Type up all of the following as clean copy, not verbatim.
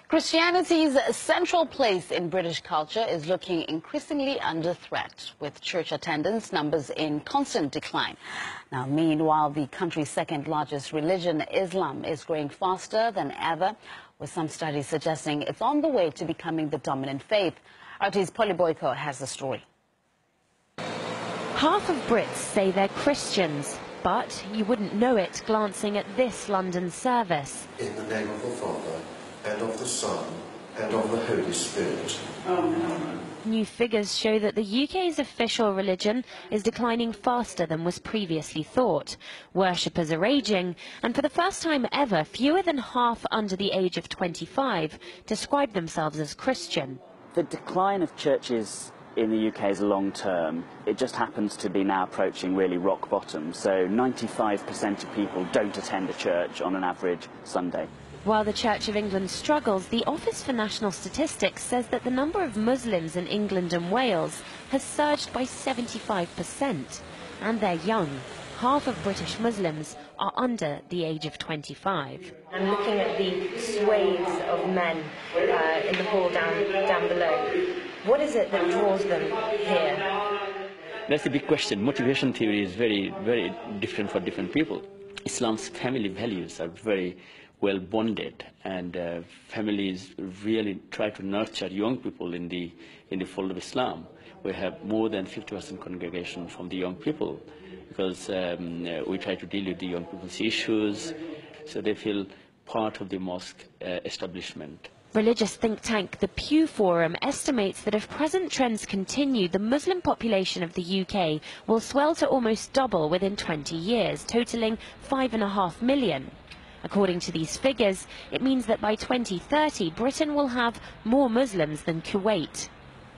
Christianity's central place in British culture is looking increasingly under threat, with church attendance numbers in constant decline. Now, meanwhile, the country's second largest religion, Islam, is growing faster than ever, with some studies suggesting it's on the way to becoming the dominant faith. RT's Polly Boyko has the story. Half of Brits say they're Christians, but you wouldn't know it glancing at this London service. In the name of the Father, and of the Son, and of the Holy Spirit. Amen. New figures show that the UK's official religion is declining faster than was previously thought. Worshippers are aging, and for the first time ever, fewer than half under the age of 25 describe themselves as Christian. The decline of churches in the UK is long term. It just happens to be now approaching really rock bottom. So 95% of people don't attend a church on an average Sunday. While the Church of England struggles, the Office for National Statistics says that the number of Muslims in England and Wales has surged by 75%. And they're young. Half of British Muslims are under the age of 25. I'm looking at the swathes of men in the hall down below. What is it that draws them here? That's a big question. Motivation theory is very, very different for different people. Islam's family values are very well bonded, and families really try to nurture young people in the fold of Islam. We have more than 50% congregation from the young people, because we try to deal with the young people's issues, so they feel part of the mosque establishment. Religious think tank The Pew Forum estimates that if present trends continue, the Muslim population of the UK will swell to almost double within 20 years, totalling 5.5 million. According to these figures, it means that by 2030, Britain will have more Muslims than Kuwait.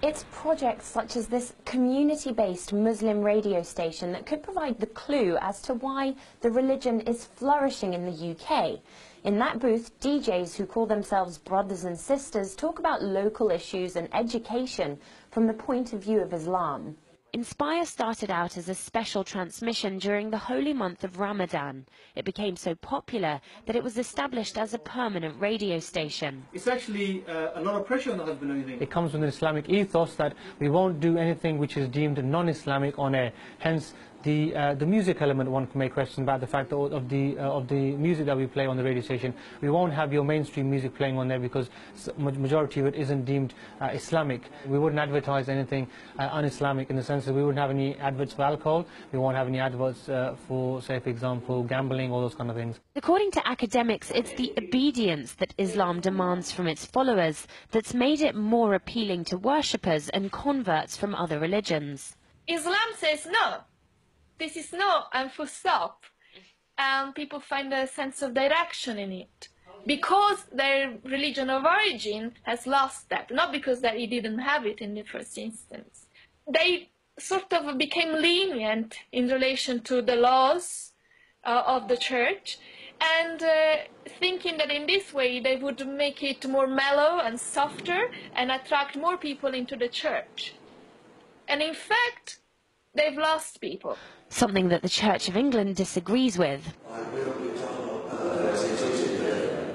It's projects such as this community-based Muslim radio station that could provide the clue as to why the religion is flourishing in the UK. In that booth, DJs who call themselves brothers and sisters talk about local issues and education from the point of view of Islam. Inspire started out as a special transmission during the holy month of Ramadan. It became so popular that it was established as a permanent radio station. It's actually a lot of pressure on the husband and everything. It comes from the Islamic ethos that we won't do anything which is deemed non-Islamic on air. Hence, the music element, one can make questions about the fact of the music that we play on the radio station. We won't have your mainstream music playing on there because majority of it isn't deemed Islamic. We wouldn't advertise anything un-Islamic in the sense that we wouldn't have any adverts for alcohol. We won't have any adverts for, say, for example, gambling, all those kind of things. According to academics, it's the obedience that Islam demands from its followers that's made it more appealing to worshippers and converts from other religions. Islam says no. This is no and full stop, and people find a sense of direction in it because their religion of origin has lost that, not because that it didn't have it in the first instance. They sort of became lenient in relation to the laws of the church, and thinking that in this way they would make it more mellow and softer and attract more people into the church. And in fact, they've lost people. Something that the Church of England disagrees with.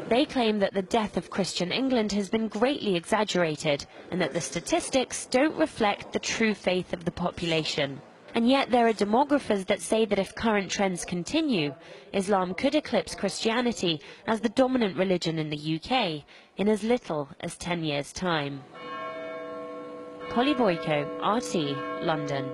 They claim that the death of Christian England has been greatly exaggerated and that the statistics don't reflect the true faith of the population. And yet there are demographers that say that if current trends continue, Islam could eclipse Christianity as the dominant religion in the UK in as little as 10 years' time. Polly Boyko, RT, London.